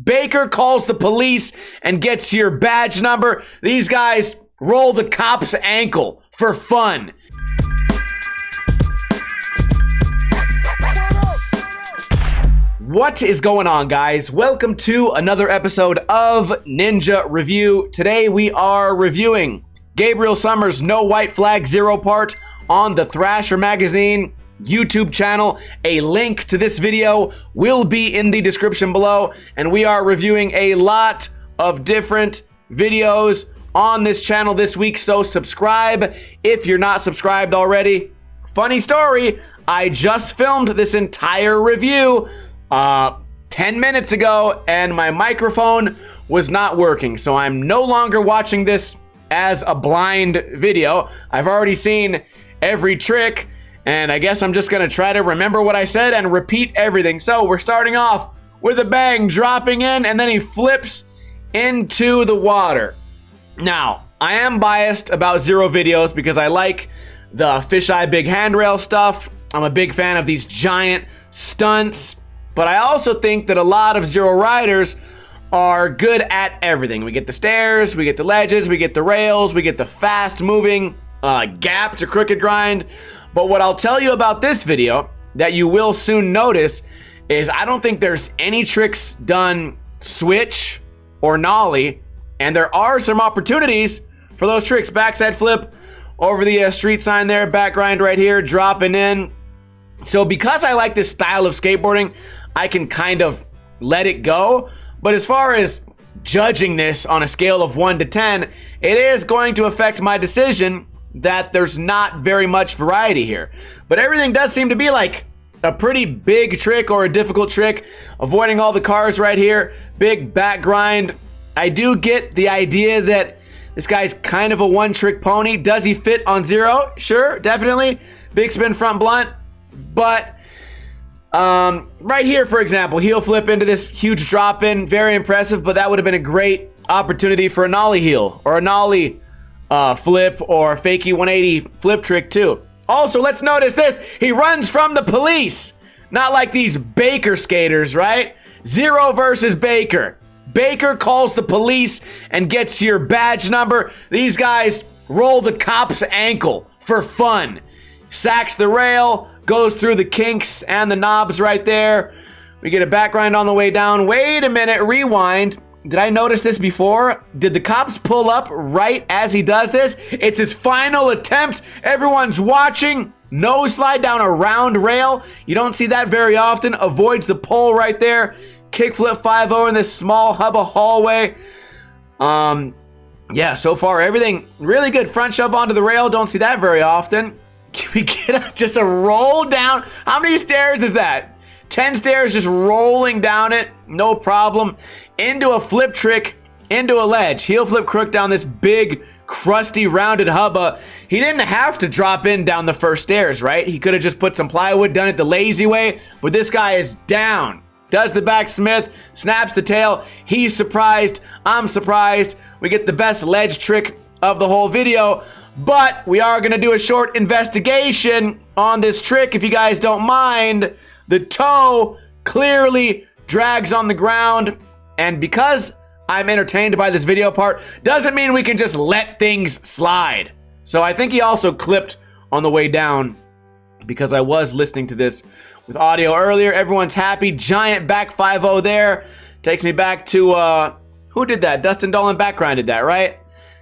Baker calls the police and gets your badge number. These guys roll the cop's ankle for fun. What is going on, guys? Welcome to another episode of Ninja Review. Today we are reviewing Gabriel Summers' No White Flag Zero Part on the Thrasher Magazine YouTube channel. A link to this video will be in the description below, and we are reviewing a lot of different videos on this channel this week, so subscribe if you're not subscribed already. Funny story, I just filmed this entire review 10 minutes ago and my microphone was not working, so I'm no longer watching this as a blind video. I've already seen every trick, and I guess I'm just gonna try to remember what I said and repeat everything. So we're starting off with a bang, dropping in, and then he flips into the water. Now, I am biased about Zero videos because I like the fisheye big handrail stuff. I'm a big fan of these giant stunts, but I also think that a lot of Zero riders are good at everything. We get the stairs, we get the ledges, we get the rails, we get the fast moving gap to crooked grind. But what I'll tell you about this video that you will soon notice is I don't think there's any tricks done switch or nollie, and there are some opportunities for those tricks. Backside flip over the street sign there, back grind right here, dropping in. So because I like this style of skateboarding, I can kind of let it go. But as far as judging this on a scale of 1 to 10, it is going to affect my decision that there's not very much variety here. But everything does seem to be like a pretty big trick or a difficult trick. Avoiding all the cars right here, big back grind. I do get the idea that this guy's kind of a one-trick pony. Does he fit on Zero? Sure, definitely. Big spin front blunt. But right here, for example, heel flip into this huge drop in, very impressive, but that would have been a great opportunity for a nollie heel or a nollie flip or fakie 180 flip trick too. Also, let's notice this. He runs from the police. Not like these Baker skaters, right? Zero versus Baker. Baker calls the police and gets your badge number. These guys roll the cop's ankle for fun. Sacks the rail, goes through the kinks and the knobs right there. We get a back grind on the way down. Wait a minute, rewind. Did I notice this before? Did the cops pull up right as he does this? It's his final attempt. Everyone's watching. Nose slide down a round rail. You don't see that very often. Avoids the pole right there. Kickflip 5-0 in this small hubba hallway. Yeah, so far everything really good. Front shove onto the rail. Don't see that very often. We get just a roll down. How many stairs is that? 10 stairs, just rolling down it, no problem. Into a flip trick, into a ledge. Heel flip crook down this big, crusty, rounded hubba. He didn't have to drop in down the first stairs, right? He could have just put some plywood, done it the lazy way, but this guy is down. Does the back Smith, snaps the tail. He's surprised, I'm surprised. We get the best ledge trick of the whole video, but we are gonna do a short investigation on this trick if you guys don't mind. The toe clearly drags on the ground, and because I'm entertained by this video part, doesn't mean we can just let things slide. So I think he also clipped on the way down because I was listening to this with audio earlier. Everyone's happy. Giant back 5-0 there. Takes me back to, who did that? Dustin Dolan back grinded that, right?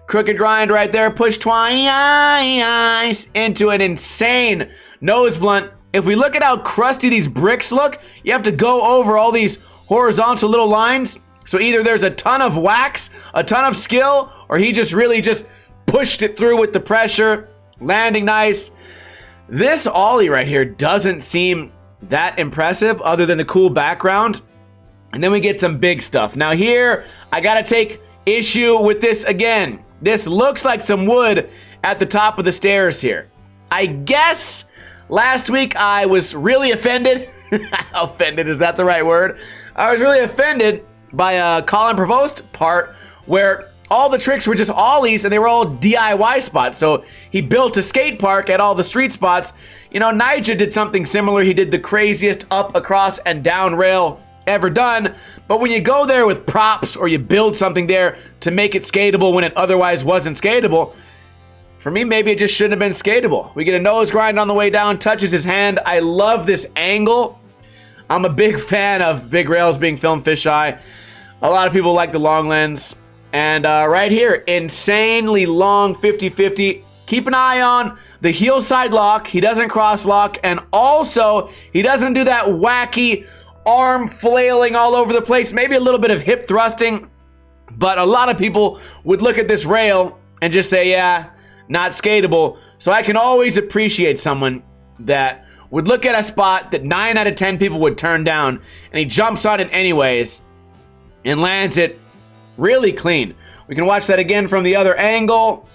Crooked grind right there. Push twice into an insane nose blunt. If we look at how crusty these bricks look, you have to go over all these horizontal little lines. So either there's a ton of wax, a ton of skill, or he just really just pushed it through with the pressure. Landing nice. This ollie right here doesn't seem that impressive other than the cool background. And then we get some big stuff. Now here, I gotta take issue with this again. This looks like some wood at the top of the stairs here. I guess last week I was really offended. Offended, is that the right word? I was really offended by a Colin Provost part where all the tricks were just ollies and they were all DIY spots. So he built a skate park at all the street spots. You know, Nigel did something similar. He did the craziest up, across, and down rail ever done. But when you go there with props or you build something there to make it skatable when it otherwise wasn't skatable, for me, maybe it just shouldn't have been skatable. We get a nose grind on the way down, touches his hand. I love this angle. I'm a big fan of big rails being filmed fisheye. A lot of people like the long lens. And right here, insanely long 50-50. Keep an eye on the heel side lock. He doesn't cross lock. And also, he doesn't do that wacky arm flailing all over the place. Maybe a little bit of hip thrusting. But a lot of people would look at this rail and just say, yeah, not skatable. So I can always appreciate someone that would look at a spot that 9 out of 10 people would turn down, and he jumps on it anyways and lands it really clean. We can watch that again from the other angle.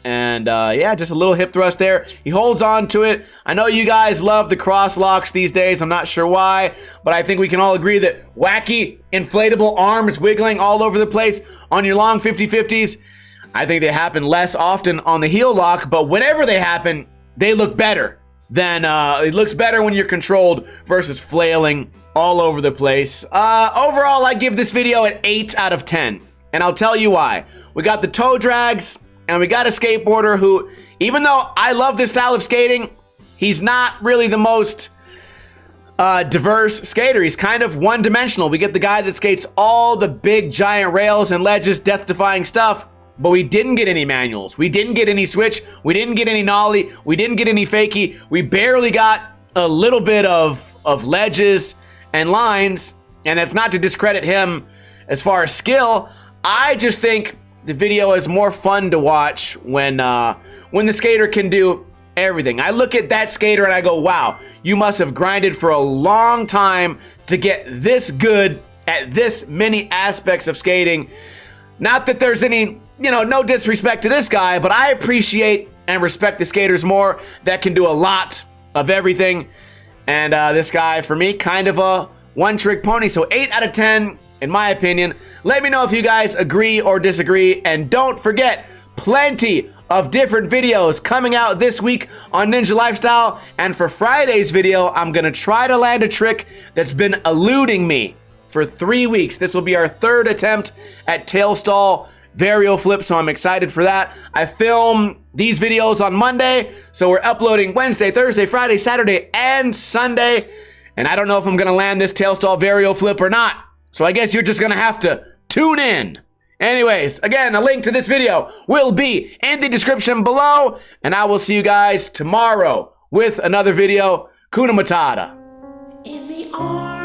And yeah, just a little hip thrust there. He holds on to it. I know you guys love the cross locks these days. I'm not sure why, but I think we can all agree that wacky inflatable arms wiggling all over the place on your long 50-50s, I think they happen less often on the heel lock, but whenever they happen, they look better. It looks better when you're controlled versus flailing all over the place. Overall, I give this video an 8 out of 10, and I'll tell you why. We got the toe drags, and we got a skateboarder who, even though I love this style of skating, he's not really the most diverse skater. He's kind of one-dimensional. We get the guy that skates all the big giant rails and ledges, death-defying stuff, but we didn't get any manuals. We didn't get any switch. We didn't get any nollie. We didn't get any fakie. We barely got a little bit of ledges and lines, and that's not to discredit him as far as skill. I just think the video is more fun to watch when the skater can do everything. I look at that skater and I go, wow, you must have grinded for a long time to get this good at this many aspects of skating. Not that there's any, no disrespect to this guy, but I appreciate and respect the skaters more that can do a lot of everything. And this guy, for me, kind of a one-trick pony. So 8 out of 10, in my opinion. Let me know if you guys agree or disagree. And don't forget, plenty of different videos coming out this week on Ninja Lifestyle. And for Friday's video, I'm going to try to land a trick that's been eluding me for 3 weeks. This will be our 3rd attempt at tail stall varial flip, so I'm excited for that. I film these videos on Monday, so we're uploading Wednesday, Thursday, Friday, Saturday, and Sunday. And I don't know if I'm going to land this tail stall varial flip or not. So I guess you're just going to have to tune in. Anyways, again, a link to this video will be in the description below. And I will see you guys tomorrow with another video. Kuna Matata. In the arms